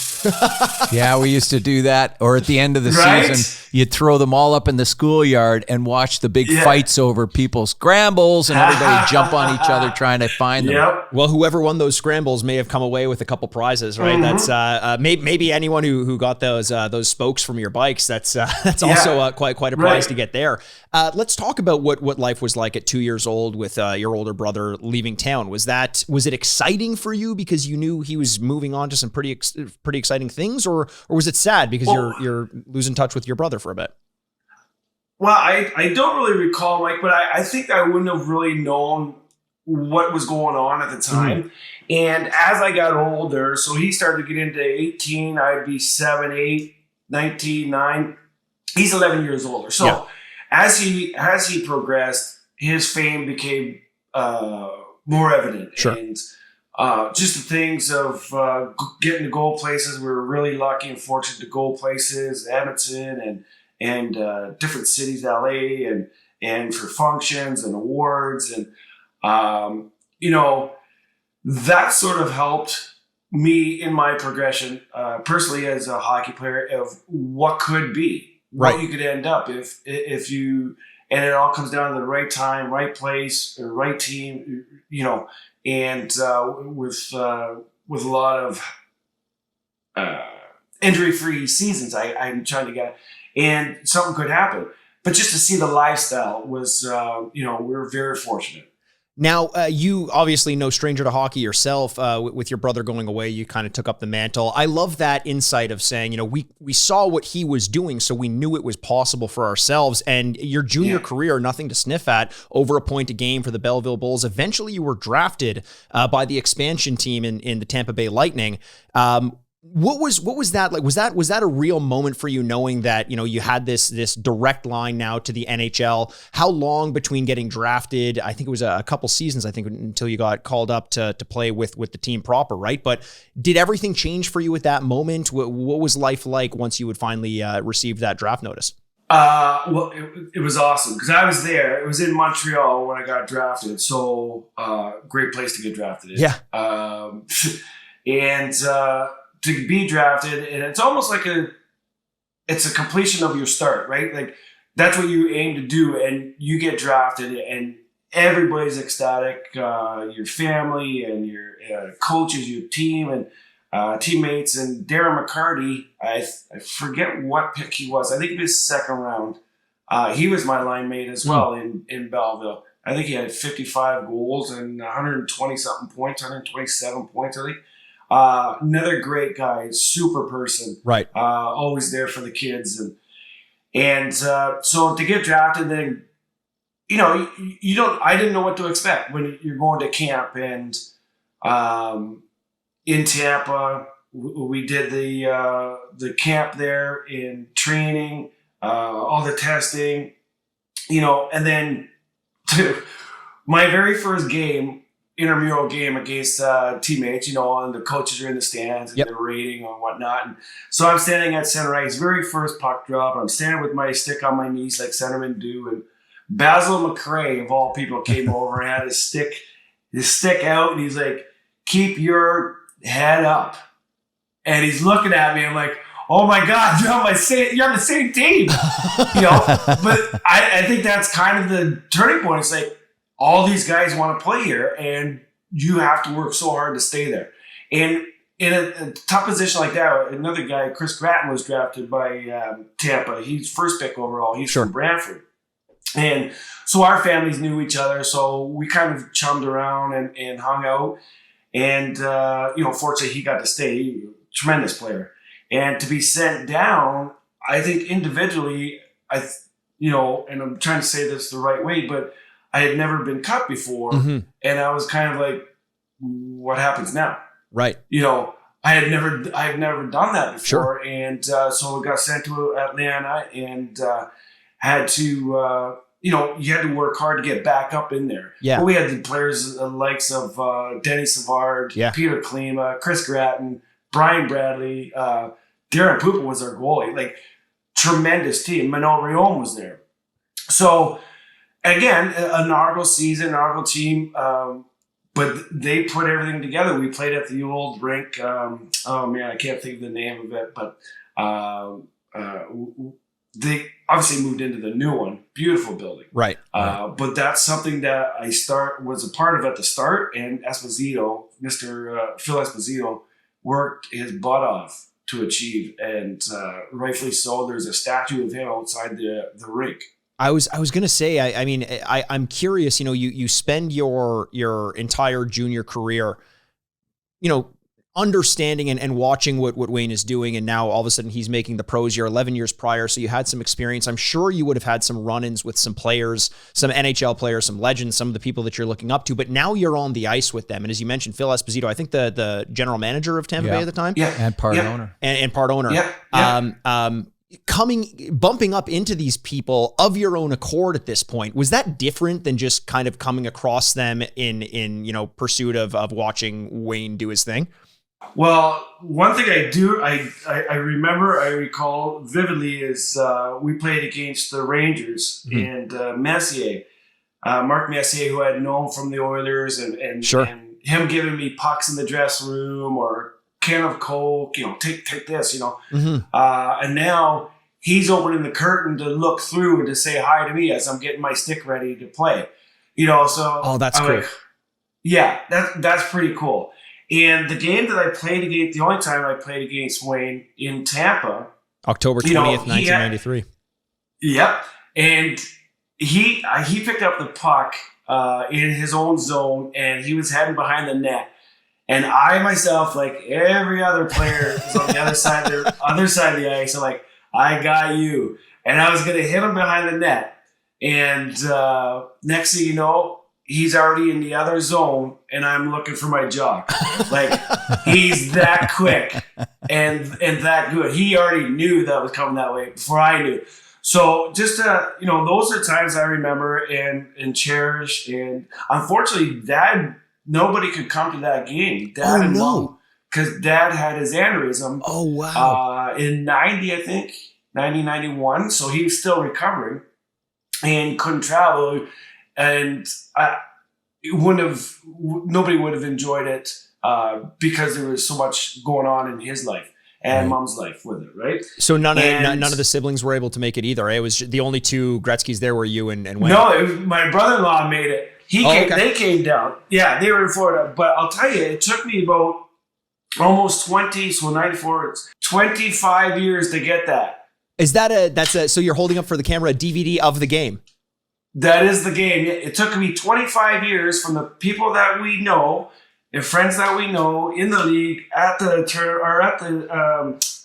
Yeah, we used to do that. Or at the end of the season, you'd throw them all up in the schoolyard and watch the big fights over people's scrambles, and everybody jump on each other trying to find them.
Well, whoever won those scrambles may have come away with a couple prizes, right? That's maybe anyone who got those spokes from your bikes. That's also quite a prize to get there. Let's talk about what life was like at 2 years old with your older brother leaving town. Was it exciting for you because you knew he was moving on to some pretty exciting things, or was it sad because you're losing touch with your brother for a bit?
Well, I don't really recall, Mike, but I think I wouldn't have really known what was going on at the time. And as I got older, so he started to get into 18, I'd be 7, 8, 19, 9. He's 11 years older. So as he progressed, his fame became more evident.
Sure.
And just the things of getting to go places. We were really lucky and fortunate to go places, Edmonton and different cities, LA, and for functions and awards. And, that sort of helped me in my progression personally as a hockey player of what could be, what you could end up if and it all comes down to the right time, right place, the right team, and with a lot of injury-free seasons, I'm trying to get, and something could happen. But just to see the lifestyle was, we were very fortunate.
Now, you obviously no stranger to hockey yourself. With your brother going away, you kind of took up the mantle. I love that insight of saying, we saw what he was doing, so we knew it was possible for ourselves. And your junior career, nothing to sniff at, over a point a game for the Belleville Bulls. Eventually, you were drafted by the expansion team in the Tampa Bay Lightning. What was that like? Was that a real moment for you, knowing that you had this direct line now to the NHL? How long between getting drafted? I think it was a couple seasons. I think until you got called up to play with the team proper, right? But did everything change for you at that moment? What was life like once you would finally receive that draft notice?
Well, it was awesome because I was there. It was in Montreal when I got drafted. So great place to get drafted in.
Yeah.
To be drafted, and it's almost like it's a completion of your start, right? Like that's what you aim to do, and you get drafted, and everybody's ecstatic. Your family and your coaches, your team, and teammates, and Darren McCarty. I forget what pick he was. I think it was second round. He was my line mate as well in Belleville. I think he had 55 goals and 120 something points, 127 points, I think. Another great guy, super person,
right?
Always there for the kids, and so to get drafted, then you don't. I didn't know what to expect when you're going to camp, and in Tampa, we did the camp there in training, all the testing, and then my very first game. Intramural game against teammates, and the coaches are in the stands and they're rating and whatnot. And so I'm standing at center ice, very first puck drop. I'm standing with my stick on my knees like centermen do. And Basil McRae, of all people, came over and had his stick out, and he's like, "Keep your head up." And he's looking at me. I'm like, "Oh my God, you're on the same team." But I think that's kind of the turning point. It's like, all these guys want to play here, and you have to work so hard to stay there. And in a tough position like that, another guy, Chris Gratton, was drafted by Tampa. He's first pick overall. He's from Brantford. And so our families knew each other, so we kind of chummed around and hung out. And, fortunately, he got to stay. He was a tremendous player. And to be sent down, I think individually, and I'm trying to say this the right way, but I had never been cut before, and I was kind of like, "What happens now?"
Right.
I had never done that before, and so I got sent to Atlanta, and had to, you had to work hard to get back up in there.
Yeah.
But we had the players the likes of Denny Savard, Peter Klima, Chris Gratton, Brian Bradley, Darren Poopa was our goalie. Like, tremendous team. Manon Rion was there. So. Again, an Argo season, Argo team, but they put everything together. We played at the old rink. I can't think of the name of it, but they obviously moved into the new one. Beautiful building.
Right.
But that's something that I was a part of at the start, and Esposito, Mr. Phil Esposito, worked his butt off to achieve, and rightfully so. There's a statue of him outside the rink.
I was going to say, I'm curious, you spend your entire junior career, understanding and watching what Wayne is doing. And now all of a sudden he's making the pros. You're 11 years prior. So you had some experience. I'm sure you would have had some run-ins with some players, some NHL players, some legends, some of the people that you're looking up to, but now you're on the ice with them. And as you mentioned, Phil Esposito, I think the general manager of Tampa Bay at the time.
Yeah. And part owner.
And part owner.
Yeah.
Bumping up into these people of your own accord at this point, was that different than just kind of coming across them in pursuit of watching Wayne do his thing?
Well, one thing I recall vividly is we played against the Rangers and Messier, Mark Messier, who I had known from the Oilers, and him giving me pucks in the dressing room or can of Coke, take this, and now he's opening the curtain to look through and to say hi to me as I'm getting my stick ready to play. You know, so
Oh, that's
I'm
cool.
like, yeah, that's pretty cool. And the game that I played against, the only time I played against Wayne in Tampa,
October 20th, 1993.
Yep. And he picked up the puck in his own zone, and he was heading behind the net. And I myself, like every other player, was on the other side of the ice. I'm like, I got you. And I was going to hit him behind the net. And next thing you know, he's already in the other zone, and I'm looking for my jock. Like, he's that quick and that good. He already knew that was coming that way before I knew. So just, those are times I remember and cherish. And unfortunately, nobody could come to that game. Dad and Mom, because Dad had his aneurysm.
Oh, wow.
In 90, I think, 91. So he was still recovering and couldn't travel. And nobody would have enjoyed it because there was so much going on in his life and Mom's life with it, right?
So none of the siblings were able to make it either. It was the only two Gretzkys there were you and Wayne.
No, my brother-in-law made it. They came down. Yeah, they were in Florida. But I'll tell you, it took me about almost 94, it's 25 years to get that.
Is that so you're holding up for the camera a DVD of the game?
That is the game. It took me 25 years from the people that we know and friends that we know in the league, at the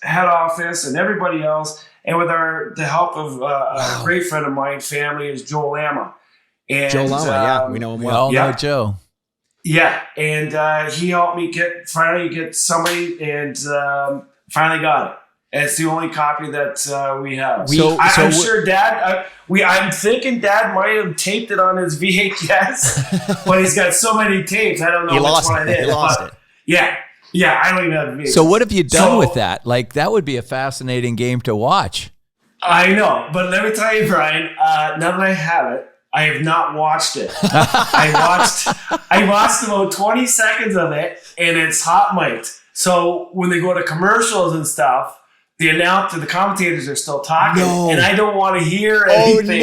head office and everybody else, and with the help of a great friend of mine, family, is Joe Lama. And,
Joe Lama, yeah, we know him well.
We all know Joe.
Yeah, and he helped me finally get somebody, and finally got it. And it's the only copy that we have. I'm sure Dad. I'm thinking Dad might have taped it on his VHS, but he's got so many tapes. I don't know which one it is.
He lost it.
Yeah, I don't even have VHS.
So what have you done with that? Like, that would be a fascinating game to watch.
I know, but let me tell you, Brian. Now that I have it, I have not watched it. I watched about 20 seconds of it, and it's hot mic'd. So when they go to commercials and stuff, the commentators are still talking, and I don't want to hear anything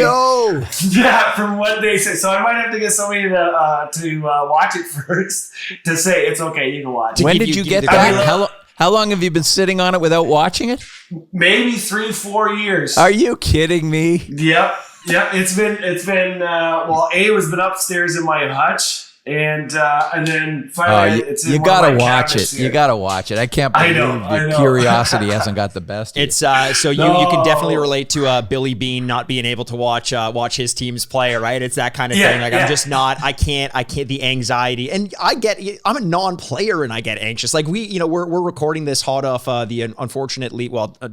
from what they say. So I might have to get somebody to watch it first to say it's okay, you can watch it.
When did you get that? How long have you been sitting on it without watching it?
Maybe 3-4 years.
Are you kidding me?
Yep. It's been it's been upstairs in my hutch. And then finally, it's in
you gotta watch it.
Here.
You gotta watch it. I can't believe your curiosity hasn't got the best.
It's so you can definitely relate to Billy Bean not being able to watch his teams play, right? It's that kind of thing. Like I'm just not. I can't. The anxiety, and I get. I'm a non-player, and I get anxious. Like we're recording this hot off the unfortunate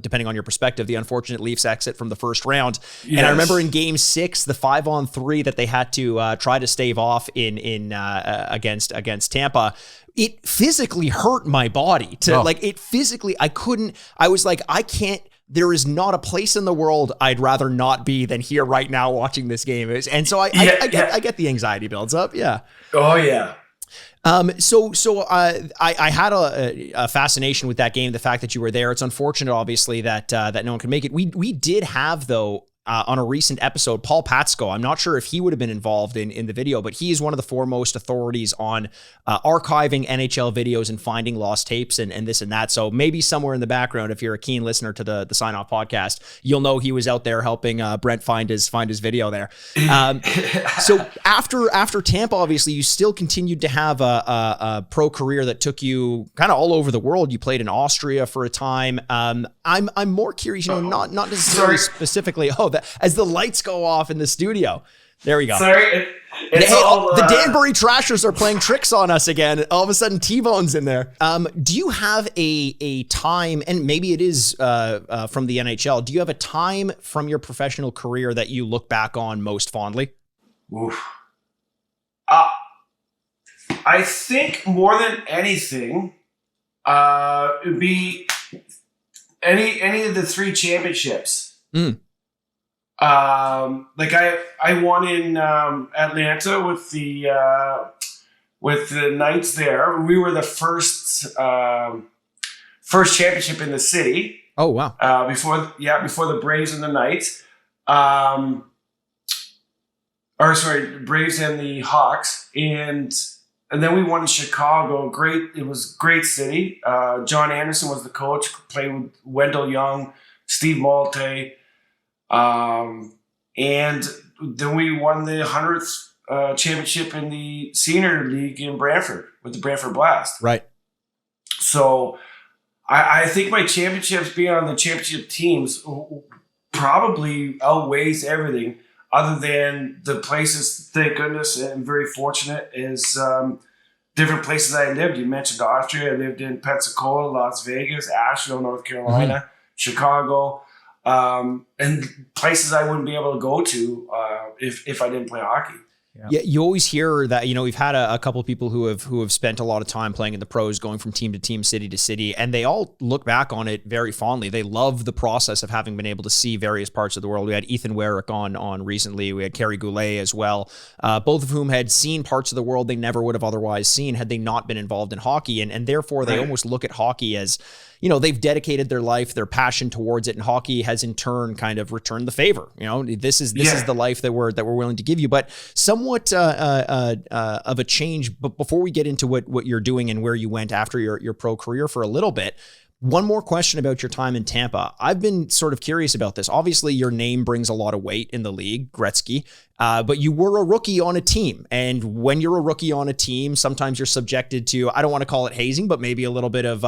depending on your perspective, the unfortunate Leafs exit from the first round. Yes. And I remember in Game 6, the 5-on-3 that they had to try to stave off in. Against Tampa, it physically hurt my body I was like, I can't, there is not a place in the world I'd rather not be than here right now watching this game. And so I get the anxiety builds up. Yeah.
Oh yeah.
I had a fascination with that game. The fact that you were there, it's unfortunate obviously that no one could make it. We did have though, on a recent episode, Paul Patsko. I'm not sure if he would have been involved in the video, but he is one of the foremost authorities on archiving NHL videos and finding lost tapes and this and that. So maybe somewhere in the background, if you're a keen listener to the Sign Off podcast, you'll know he was out there helping Brent find his video there. So after Tampa, obviously, you still continued to have a pro career that took you kind of all over the world. You played in Austria for a time. I'm more curious, not necessarily specifically. As the lights go off in the studio. There we go.
Sorry.
The Danbury Trashers are playing tricks on us again. All of a sudden, T-Bone's in there. Do you have a time, and maybe it is from the NHL, do you have a time from your professional career that you look back on most fondly?
Oof. I think more than anything, it would be any of the 3 championships. Like I won in Atlanta with the Knights there. We were the first championship in the city.
Oh, wow.
Before the Braves and the Knights. Braves and the Hawks. And then we won in Chicago. It was great city. John Anderson was the coach, played with Wendell Young, Steve Malte. And then we won the 100th championship in the senior league in Brantford with the Brantford Blast.
Right.
So I think my championships being on the championship teams probably outweighs everything, other than the places, thank goodness, and very fortunate, is different places I lived. You mentioned Austria. I lived in Pensacola, Las Vegas, Asheville, North Carolina, Chicago, and places I wouldn't be able to go to if I didn't play hockey.
Yeah, you always hear that, we've had a couple of people who have spent a lot of time playing in the pros, going from team to team, city to city, and they all look back on it very fondly. They love the process of having been able to see various parts of the world. We had Ethan Werrick on recently. We had Kerry Goulet as well, both of whom had seen parts of the world they never would have otherwise seen had they not been involved in hockey, and therefore they almost look at hockey as, they've dedicated their life, their passion towards it, and hockey has in turn kind of returned the favor. This is the life that we're willing to give you. But somewhat of a change. But before we get into what you're doing and where you went after your pro career for a little bit, one more question about your time in Tampa. I've been sort of curious about this. Obviously, your name brings a lot of weight in the league, Gretzky, but you were a rookie on a team. And when you're a rookie on a team, sometimes you're subjected to, I don't want to call it hazing, but maybe a little bit of,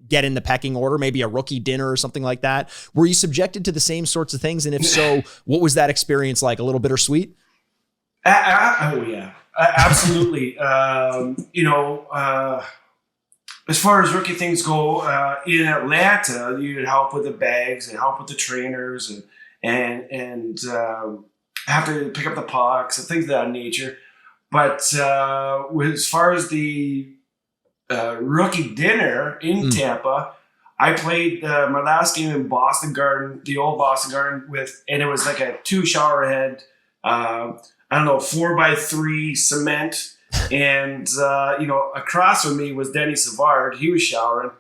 get in the pecking order, maybe a rookie dinner or something like that. Were you subjected to the same sorts of things? And if so, what was that experience like? A little bittersweet?
Oh, yeah. Absolutely. As far as rookie things go, in Atlanta, you'd help with the bags and help with the trainers and have to pick up the pucks and things of that nature. But as far as the rookie dinner in Tampa, I played my last game in Boston Garden, the old Boston Garden, and it was like a 2-shower head, 4x3 cement. And, across from me was Denny Savard. He was showering.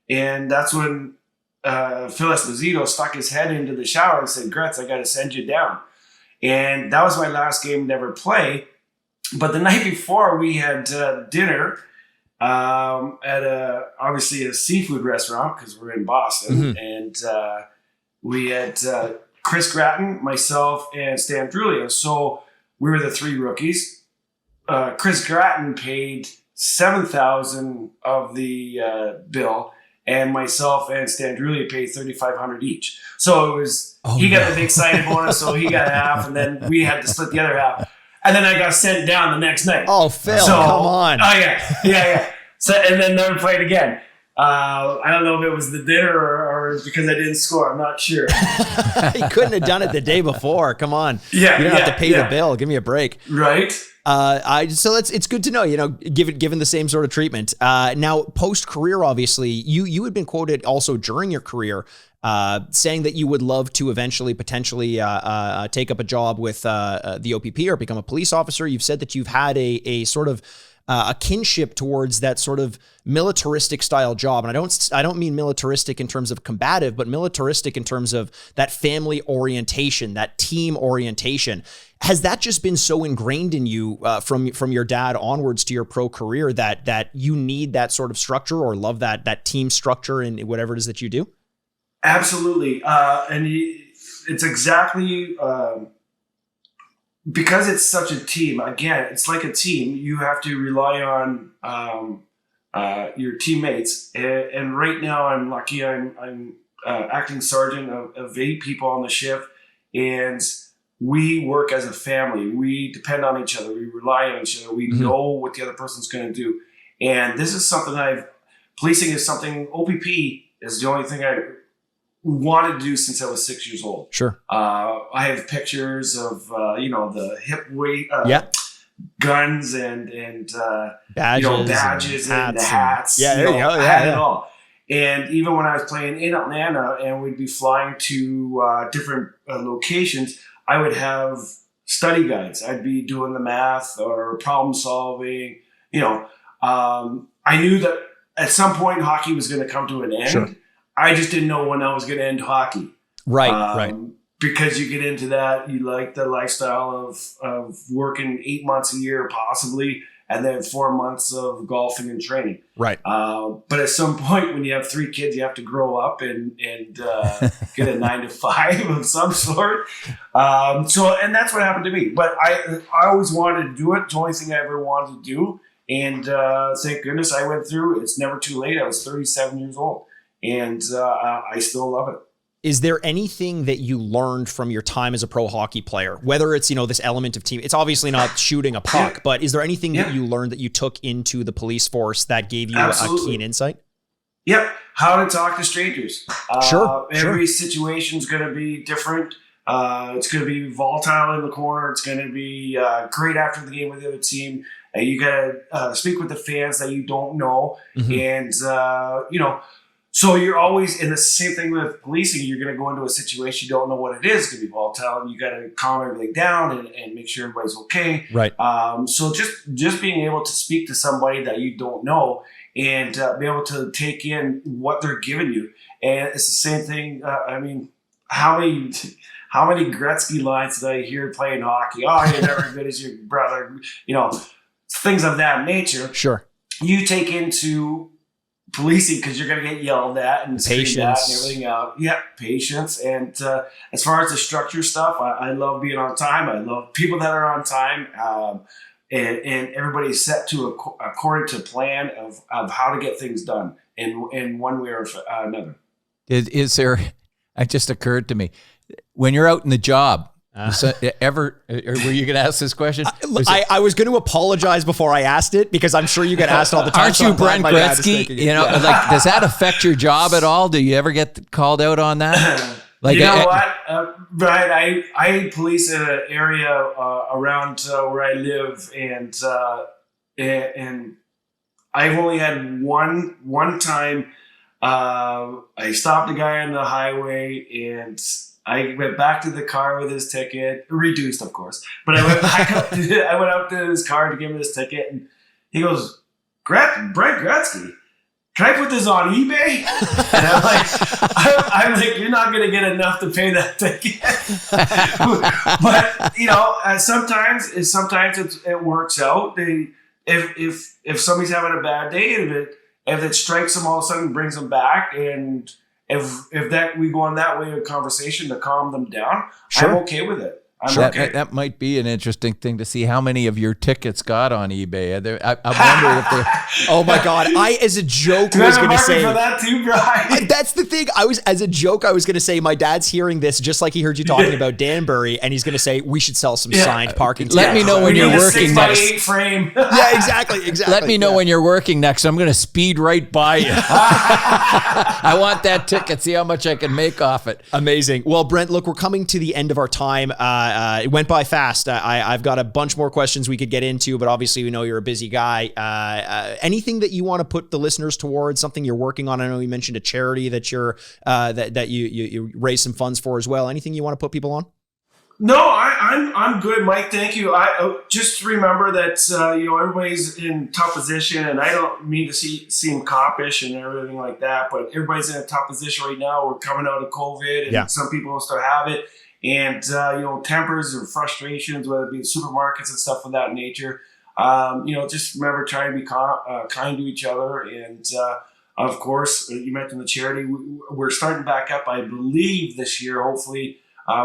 And that's when Phil Esposito stuck his head into the shower and said, "Gretz, I got to send you down." And that was my last game to ever play. But the night before, we had dinner at obviously a seafood restaurant because we're in Boston. And we had Chris Gratton, myself, and Stan Drulia. So we were the 3 rookies. Chris Gratton paid $7,000 of the bill, and myself and Stan Drulia paid $3,500 each. So it was he got the big signing bonus, so he got half, and then we had to split the other half. And then I got sent down the next night.
Oh, Phil, come on!
Oh yeah. So and then never played again. I don't know if it was the dinner or because I didn't score. I'm not sure.
He couldn't have done it the day before. Come on. Yeah, you don't have to pay the bill. Give me a break.
Right.
So it's good to know, given the same sort of treatment. Now, post-career, obviously, you had been quoted also during your career saying that you would love to eventually potentially take up a job with the OPP or become a police officer. You've said that you've had a sort of a kinship towards that sort of militaristic style job. And I don't mean militaristic in terms of combative, but militaristic in terms of that family orientation, that team orientation. Has that just been so ingrained in you from your dad onwards to your pro career that you need that sort of structure or love that team structure in whatever it is that you do?
Absolutely. And it's exactly because it's such a team. Again, it's like a team. You have to rely on your teammates. And right now, I'm lucky. I'm acting sergeant of 8 people on the shift, and we work as a family. We depend on each other. We rely on each other. We know what the other person's going to do. And this is something policing is something, OPP is the only thing I wanted to do since I was 6 years old.
Sure.
I have pictures of, the hip weight, guns and badges and the hats.
There you go.
I had it all. And even when I was playing in Atlanta and we'd be flying to different locations, I would have study guides. I'd be doing the math or problem solving. I knew that at some point hockey was going to come to an end. Sure. I just didn't know when I was going to end hockey.
Right.
Because you get into that, you like the lifestyle of working 8 months a year, possibly, and then 4 months of golfing and training.
Right.
But at some point, when you have 3 kids, you have to grow up and get a 9 to 5 of some sort. And that's what happened to me. But I always wanted to do it. It's the only thing I ever wanted to do. And thank goodness I went through. It's never too late. I was 37 years old, and I still love it.
Is there anything that you learned from your time as a pro hockey player, whether it's, this element of team, it's obviously not shooting a puck, but is there anything that you learned that you took into the police force that gave you a keen insight?
Yep. How to talk to strangers. Every situation's going to be different. It's going to be volatile in the corner. It's going to be great after the game with the other team. You got to speak with the fans that you don't know. And, so you're always in the same thing with policing. You're going to go into a situation you don't know what it is. It's going to be volatile, and you got to calm everything down and make sure everybody's okay.
Right.
So just being able to speak to somebody that you don't know and be able to take in what they're giving you. And it's the same thing. How many Gretzky lines did I hear playing hockey? Oh, you're never as good as your brother. Things of that nature.
Sure.
You take into policing because you're going to get yelled at and screamed at and everything out. Yeah, patience. And as far as the structure stuff, I love being on time. I love people that are on time. And everybody's set to according to plan of how to get things done in one way or another.
Is there? It just occurred to me, when you're out in the job. Were you going to ask this question?
I was going to apologize before I asked it because I'm sure you get asked all the time.
Aren't you Brent Gretzky? Does that affect your job at all? Do you ever get called out on that?
What, Brian? I police in an area around where I live, and I've only had one time. I stopped a guy on the highway and I went back to the car with his ticket, reduced, of course. But I went back I went up to his car to give him his ticket, and he goes, Brent Gretzky, can I put this on eBay? And I'm like, you're not going to get enough to pay that ticket. But sometimes it works out. If somebody's having a bad day, if it strikes them all of a sudden, brings them back, and if that we go on that way of conversation to calm them down, sure. I'm okay with it. Okay.
That might be an interesting thing to see how many of your tickets got on eBay. I wonder if they're...
Oh my God! As a joke, was going to say
for that too, Brian.
That's the thing. I was going to say my dad's hearing this just like he heard you talking about Danbury, and he's going to say we should sell some signed parking tickets.
Let me know when you're working next.
6x8 frame.
Yeah, exactly.
Let me know when you're working next. I'm going to speed right by you. I want that ticket. See how much I can make off it.
Amazing. Well, Brent, look, we're coming to the end of our time. It went by fast. I've got a bunch more questions we could get into, but obviously we know you're a busy guy. Anything that you want to put the listeners towards, something you're working on? I know you mentioned a charity that you're that you raise some funds for as well. Anything you want to put people on?
No, I'm good, Mike. Thank you. I just remember that everybody's in tough position, and I don't mean to seem coppish and everything like that, but everybody's in a tough position right now. We're coming out of COVID, and some people still have it. And, tempers or frustrations, whether it be supermarkets and stuff of that nature, just remember trying to be kind to each other. And, of course, you mentioned the charity. We're starting back up, I believe, this year, hopefully,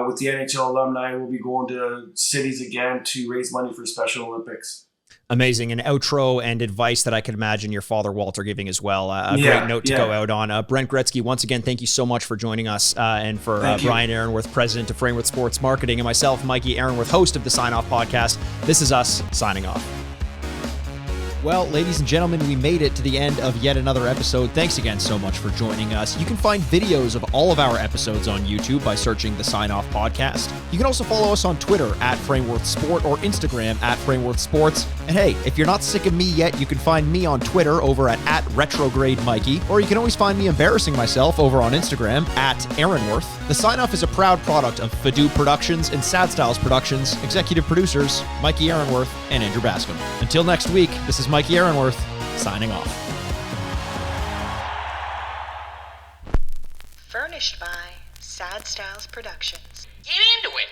with the NHL alumni. We'll be going to cities again to raise money for Special Olympics.
Amazing. An outro and advice that I could imagine your father, Walter, giving as well. Great note to go out on. Brent Gretzky, once again, thank you so much for joining us. And for Brian Aaronworth, president of Frameworth Sports Marketing, and myself, Mikey Aaronworth, host of the Sign Off Podcast. This is us signing off. Well, ladies and gentlemen, we made it to the end of yet another episode. Thanks again so much for joining us. You can find videos of all of our episodes on YouTube by searching the Sign Off Podcast. You can also follow us on Twitter at Frameworth Sport or Instagram at Frameworth Sports. And hey, if you're not sick of me yet, you can find me on Twitter over at Retrograde Mikey, or you can always find me embarrassing myself over on Instagram at Aaronworth. The Sign Off is a proud product of Fadoo Productions and Sad Styles Productions. Executive producers, Mikey Aaronworth and Andrew Bascom. Until next week, this is Mikey Aaronworth, signing off.
Furnished by Sad Styles Productions.
Get into it.